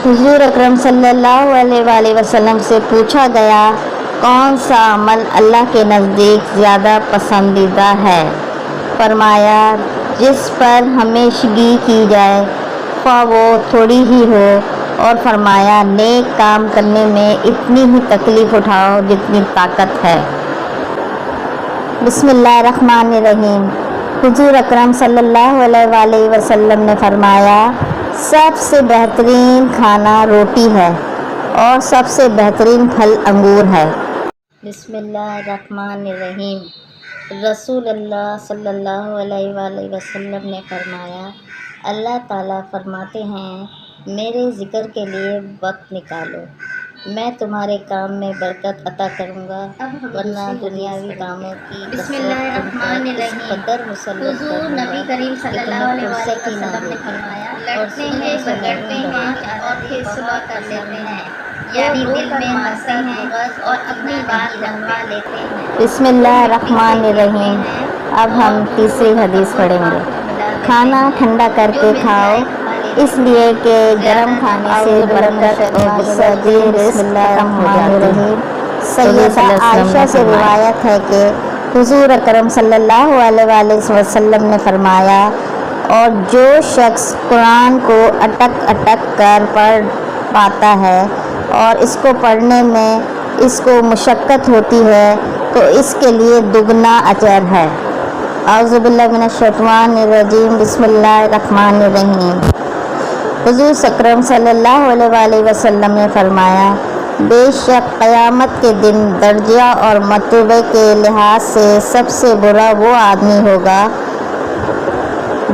حضور اکرم صلی اللہ علیہ وآلہ وسلم سے پوچھا گیا کون سا عمل اللہ کے نزدیک زیادہ پسندیدہ ہے؟ فرمایا جس پر ہمیشگی کی جائے خواہ وہ تھوڑی ہی ہو، اور فرمایا نیک کام کرنے میں اتنی ہی تکلیف اٹھاؤ جتنی طاقت ہے۔ بسم اللہ الرحمن الرحیم۔ حضور اکرم صلی اللہ علیہ وآلہ وسلم نے فرمایا، سب سے بہترین کھانا روٹی ہے اور سب سے بہترین پھل انگور ہے۔ بسم اللہ الرحمن الرحیم۔ رسول اللہ صلی اللہ علیہ وآلہ وسلم نے فرمایا، اللہ تعالیٰ فرماتے ہیں میرے ذکر کے لیے وقت نکالو، میں تمہارے کام میں برکت عطا کروں گا، ورنہ دنیاوی کاموں کی بسم اللہ الرحمن الرحیم۔ حضور نبی کریم صلی اللہ علیہ وسلم نے فرمایا، لڑتے ہیں جھگڑتے ہیں اور پھر صلح کر لیتے ہیں، یعنی دل میں حسد اور اپنی بات لگوا لیتے ہیں۔ بسم اللہ الرحمن الرحیم۔ اب ہم تیسری حدیث پڑھیں گے۔ کھانا ٹھنڈا کر کے کھاؤ، اس لیے کہ گرم کھانے سے برکت اور غصہ ختم ہو جاتی ہے۔ سیدہ عائشہ سے روایت ہے کہ حضور اکرم صلی اللہ علیہ وآلہ وسلم نے فرمایا، اور جو شخص قرآن کو اٹک اٹک کر پڑھ پاتا ہے اور اس کو پڑھنے میں اس کو مشقت ہوتی ہے تو اس کے لیے دگنا اجر ہے۔ اعوذ باللہ من الشیطان الرجیم۔ بسم اللہ الرحمن الرحیم۔ حضور اکرم صلی اللہ علیہ وآلہ وسلم نے فرمایا، بے شک قیامت کے دن درجہ اور مرتبے کے لحاظ سے سب سے برا وہ آدمی ہوگا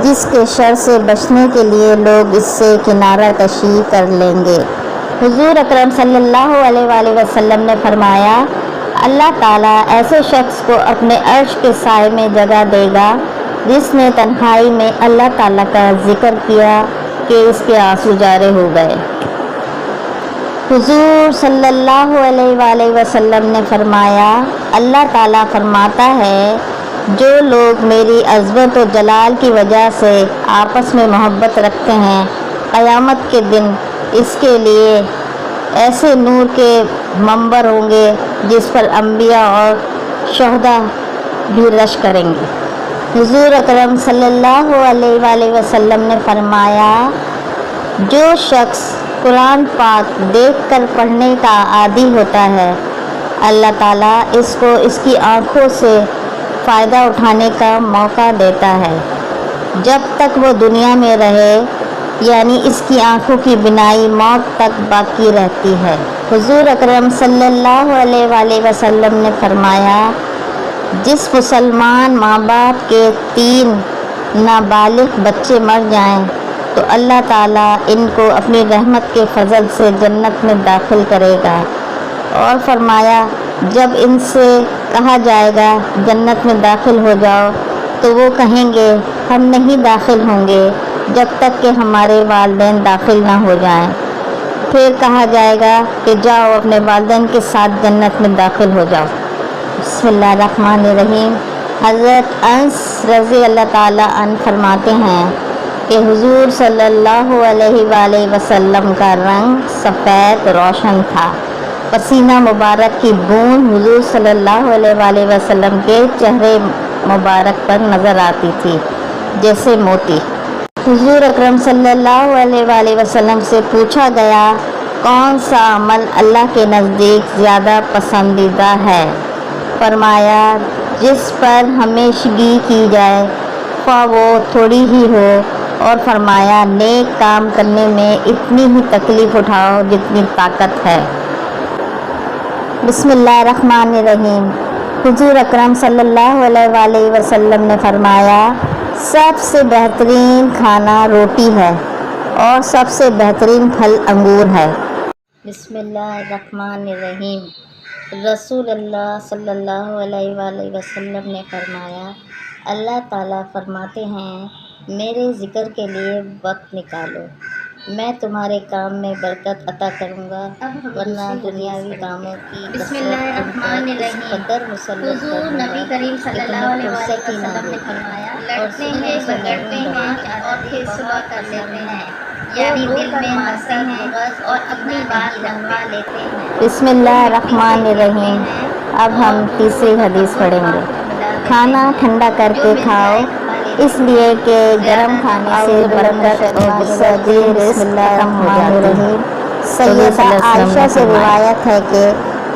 جس کے شر سے بچنے کے لیے لوگ اس سے کنارہ کشی کر لیں گے۔ حضور اکرم صلی اللہ علیہ وآلہ وسلم نے فرمایا، اللہ تعالیٰ ایسے شخص کو اپنے عرش کے سائے میں جگہ دے گا جس نے تنہائی میں اللہ تعالیٰ کا ذکر کیا کہ اس کے آنسو جارے ہو گئے۔ حضور صلی اللہ علیہ وآلہ وسلم نے فرمایا، اللہ تعالیٰ فرماتا ہے جو لوگ میری عظمت و جلال کی وجہ سے آپس میں محبت رکھتے ہیں، قیامت کے دن اس کے لیے ایسے نور کے منبر ہوں گے جس پر انبیاء اور شہداء بھی رش کریں گے۔ حضور اکرم صلی اللہ علیہ وآلہ وسلم نے فرمایا، جو شخص قرآن پاک دیکھ کر پڑھنے کا عادی ہوتا ہے، اللہ تعالیٰ اس کو اس کی آنکھوں سے فائدہ اٹھانے کا موقع دیتا ہے جب تک وہ دنیا میں رہے، یعنی اس کی آنکھوں کی بینائی موت تک باقی رہتی ہے۔ حضور اکرم صلی اللہ علیہ وآلہ وسلم نے فرمایا، جس مسلمان ماں باپ کے 3 نابالغ بچے مر جائیں تو اللہ تعالیٰ ان کو اپنی رحمت کے فضل سے جنت میں داخل کرے گا، اور فرمایا جب ان سے کہا جائے گا جنت میں داخل ہو جاؤ تو وہ کہیں گے ہم نہیں داخل ہوں گے جب تک کہ ہمارے والدین داخل نہ ہو جائیں۔ پھر کہا جائے گا کہ جاؤ اپنے والدین کے ساتھ جنت میں داخل ہو جاؤ۔ بسم اللہ الرحمن الرحیم۔ حضرت انس رضی اللہ تعالیٰ عنہ فرماتے ہیں کہ حضور صلی اللہ علیہ وآلہ وسلم کا رنگ سفید روشن تھا، پسینہ مبارک کی بوند حضور صلی اللہ علیہ وآلہ وسلم کے چہرے مبارک پر نظر آتی تھی جیسے موتی۔ حضور اکرم صلی اللہ علیہ وآلہ وسلم سے پوچھا گیا کون سا عمل اللہ کے نزدیک زیادہ پسندیدہ ہے؟ فرمایا جس پر ہمیشگی کی جائے خواہ وہ تھوڑی ہی ہو، اور فرمایا نیک کام کرنے میں اتنی ہی تکلیف اٹھاؤ جتنی طاقت ہے۔ بسم اللہ الرحمن الرحیم۔ حضور اکرم صلی اللہ علیہ وآلہ وسلم نے فرمایا، سب سے بہترین کھانا روٹی ہے اور سب سے بہترین پھل انگور ہے۔ بسم اللہ الرحمن الرحیم۔ رسول اللہ صلی اللہ علیہ وآلہ وسلم نے فرمایا، اللہ تعالیٰ فرماتے ہیں میرے ذکر کے لیے وقت نکالو، میں تمہارے کام میں برکت عطا کروں گا، ورنہ دنیاوی کاموں کی بسم اللہ الرحمن الرحیم۔ حضور نبی کریم صلی اللہ علیہ وسلم نے فرمایا، لڑتے ہیں بگڑتے ہیں اور پھر صلح کر لیتے ہیں، یعنی دل میں ہنستے ہیں اور اپنی بات منوا لیتے ہیں۔ بسم اللہ الرحمن الرحیم۔ اب ہم تیسری حدیث پڑھیں گے۔ کھانا ٹھنڈا کر کے کھاؤ، اس لیے کہ گرم کھانے سے برکت اور سردی رزق ختم ہو جاتی ہے۔ سیدہ عائشہ سے روایت ہے کہ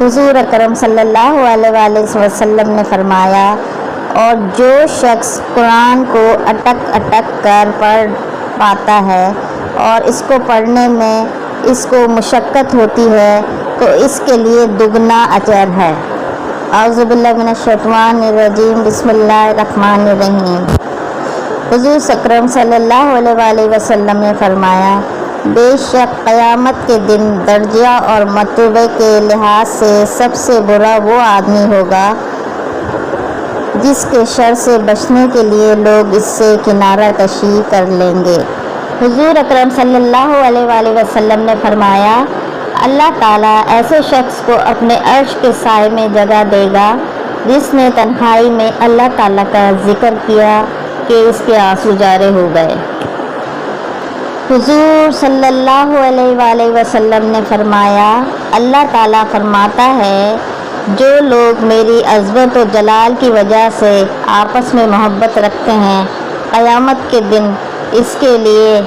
حضور اکرم صلی اللہ علیہ وآلہ وسلم نے فرمایا، اور جو شخص قرآن کو اٹک اٹک کر پڑھ پاتا ہے اور اس کو پڑھنے میں اس کو مشقت ہوتی ہے تو اس کے لیے دگنا اجر ہے۔ اعوذ باللہ من الشیطان الرجیم۔ بسم اللہ الرحمن الرحیم۔ حضور اکرم صلی اللہ علیہ وآلہ وسلم نے فرمایا، بے شک قیامت کے دن درجہ اور مرتبے کے لحاظ سے سب سے برا وہ آدمی ہوگا جس کے شر سے بچنے کے لیے لوگ اس سے کنارہ کشی کر لیں گے۔ حضور اکرم صلی اللہ علیہ وآلہ وسلم نے فرمایا، اللہ تعالیٰ ایسے شخص کو اپنے عرش کے سائے میں جگہ دے گا جس نے تنہائی میں اللہ تعالیٰ کا ذکر کیا کہ اس کے آنسو جارے ہو گئے۔ حضور صلی اللہ علیہ وآلہ وسلم نے فرمایا، اللہ تعالیٰ فرماتا ہے جو لوگ میری عظمت و جلال کی وجہ سے آپس میں محبت رکھتے ہیں، قیامت کے دن اس کے لیے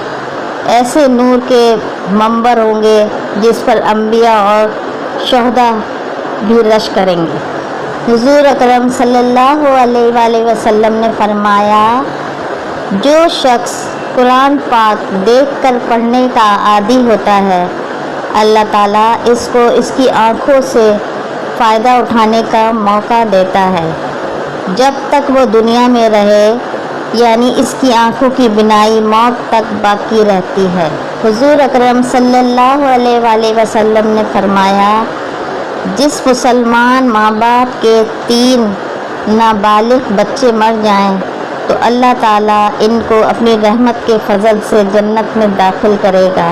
ایسے نور کے منبر ہوں گے جس پر انبیاء اور شہداء بھی رش کریں گے۔ حضور اکرم صلی اللہ علیہ وآلہ وسلم نے فرمایا، جو شخص قرآن پاک دیکھ کر پڑھنے کا عادی ہوتا ہے، اللہ تعالیٰ اس کو اس کی آنکھوں سے فائدہ اٹھانے کا موقع دیتا ہے جب تک وہ دنیا میں رہے، یعنی اس کی آنکھوں کی بینائی موت تک باقی رہتی ہے۔ حضور اکرم صلی اللہ علیہ وآلہ وسلم نے فرمایا، جس مسلمان ماں باپ کے 3 نابالغ بچے مر جائیں تو اللہ تعالیٰ ان کو اپنی رحمت کے فضل سے جنت میں داخل کرے گا،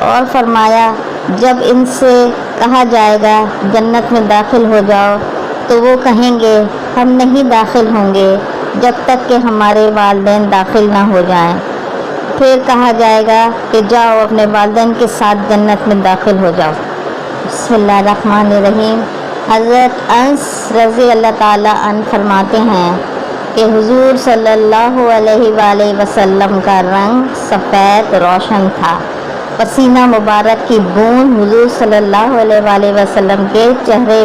اور فرمایا جب ان سے کہا جائے گا جنت میں داخل ہو جاؤ تو وہ کہیں گے ہم نہیں داخل ہوں گے جب تک کہ ہمارے والدین داخل نہ ہو جائیں۔ پھر کہا جائے گا کہ جاؤ اپنے والدین کے ساتھ جنت میں داخل ہو جاؤ۔ بسم اللہ الرحمن الرحیم۔ حضرت انس رضی اللہ تعالیٰ عنہ فرماتے ہیں کہ حضور صلی اللہ علیہ وآلہ وسلم کا رنگ سفید روشن تھا، پسینہ مبارک کی بوند حضور صلی اللہ علیہ وآلہ وسلم کے چہرے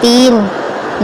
3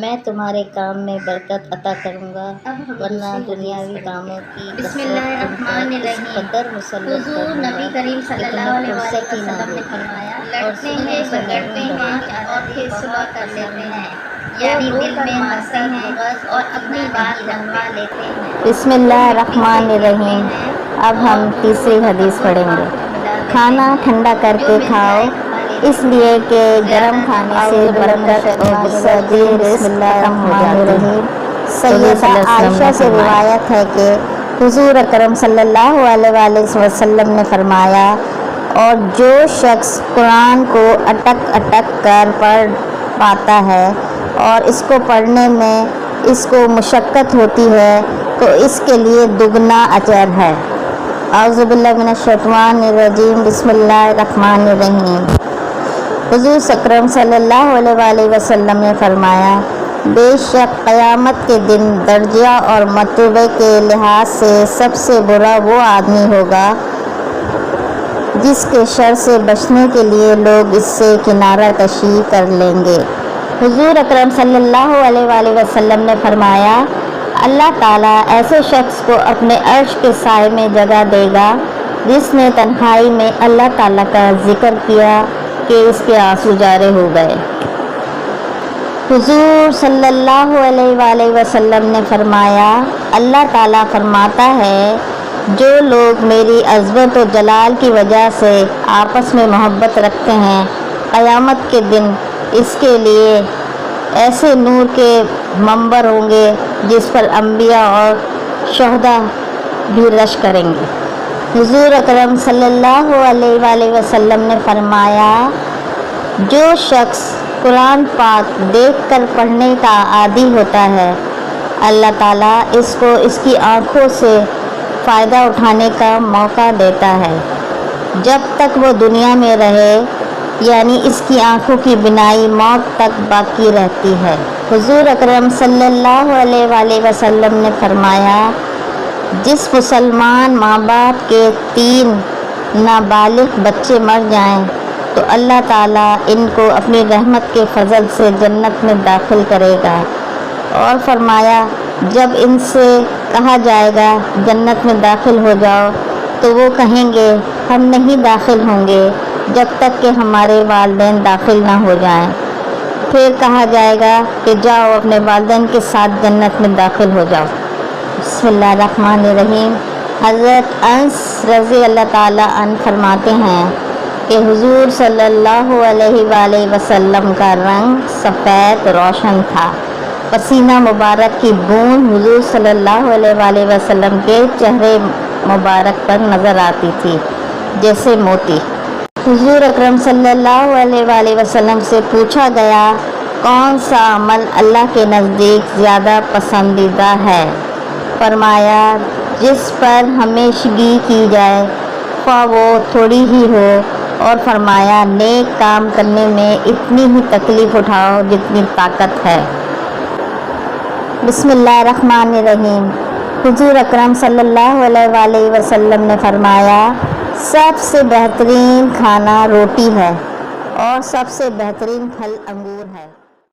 میں تمہارے کام میں برکت عطا کروں گا، ورنہ دنیاوی کاموں کی بسم اللہ الرحمن الرحیم۔ حضور نبی کریم صلی اللہ علیہ وسلم نے فرمایا، لڑتے ہیں جھگڑتے ہیں اور پھر صلح کر لیتے ہیں، یعنی دل میں حسد بغض اور اپنی بات منوا لیتے ہیں۔ بسم اللہ الرحمن الرحیم۔ اب ہم تیسری حدیث پڑھیں گے۔ کھانا ٹھنڈا کر کے کھاؤ، اس لیے کہ گرم کھانے سے برکت اور وسعت رزق ختم ہو جاتی ہے۔ سیدہ عائشہ سے روایت ہے کہ حضور اکرم صلی اللہ علیہ وسلم نے فرمایا، اور جو شخص قرآن کو اٹک اٹک کر پڑھ پاتا ہے اور اس کو پڑھنے میں اس کو مشقت ہوتی ہے تو اس کے لیے دگنا اجر ہے۔ اعوذ باللہ من الشیطان الرجیم، بسم اللہ الرحمن الرحیم۔ حضور اکرم صلی اللہ علیہ وسلم نے فرمایا، بے شک قیامت کے دن درجہ اور مرتبے کے لحاظ سے سب سے برا وہ آدمی ہوگا جس کے شر سے بچنے کے لیے لوگ اس سے کنارہ کشی کر لیں گے۔ حضور اکرم صلی اللہ علیہ وسلم نے فرمایا، اللہ تعالیٰ ایسے شخص کو اپنے عرش کے سائے میں جگہ دے گا جس نے تنہائی میں اللہ تعالیٰ کا ذکر کیا کہ اس کے آنسو جارے ہو گئے۔ حضور صلی اللہ علیہ وسلم نے فرمایا، اللہ تعالیٰ فرماتا ہے، جو لوگ میری عظمت و جلال کی وجہ سے آپس میں محبت رکھتے ہیں، قیامت کے دن اس کے لیے ایسے نور کے منبر ہوں گے جس پر انبیاء اور شہداء بھی رش کریں گے۔ حضور اکرم صلی اللہ علیہ وسلم نے فرمایا، جو شخص قرآن پاک دیکھ کر پڑھنے کا عادی ہوتا ہے، اللہ تعالیٰ اس کو اس کی آنکھوں سے فائدہ اٹھانے کا موقع دیتا ہے جب تک وہ دنیا میں رہے، یعنی اس کی آنکھوں کی بینائی موت تک باقی رہتی ہے۔ حضور اکرم صلی اللہ علیہ وسلم نے فرمایا، جس مسلمان ماں باپ کے 3 نابالغ بچے مر جائیں تو اللہ تعالیٰ ان کو اپنی رحمت کے فضل سے جنت میں داخل کرے گا، اور فرمایا جب ان سے کہا جائے گا جنت میں داخل ہو جاؤ تو وہ کہیں گے ہم نہیں داخل ہوں گے جب تک کہ ہمارے والدین داخل نہ ہو جائیں۔ پھر کہا جائے گا کہ جاؤ اپنے والدین کے ساتھ جنت میں داخل ہو جاؤ۔ بسم اللہ الرحمن الرحیم۔ حضرت انس رضی اللہ تعالیٰ عنہ فرماتے ہیں کہ حضور صلی اللہ علیہ وسلم کا رنگ سفید روشن تھا، پسینہ مبارک کی بوند حضور صلی اللہ علیہ وسلم کے چہرے مبارک پر نظر آتی تھی جیسے موتی۔ حضور اکرم صلی اللہ علیہ وسلم سے پوچھا گیا، کون سا عمل اللہ کے نزدیک زیادہ پسندیدہ ہے؟ فرمایا، جس پر ہمیشگی کی جائے خواہ وہ تھوڑی ہی ہو، اور فرمایا نیک کام کرنے میں اتنی ہی تکلیف اٹھاؤ جتنی طاقت ہے۔ بسم اللہ الرحمن الرحیم۔ حضور اکرم صلی اللہ علیہ وسلم نے فرمایا، سب سے بہترین کھانا روٹی ہے اور سب سے بہترین پھل انگور ہے۔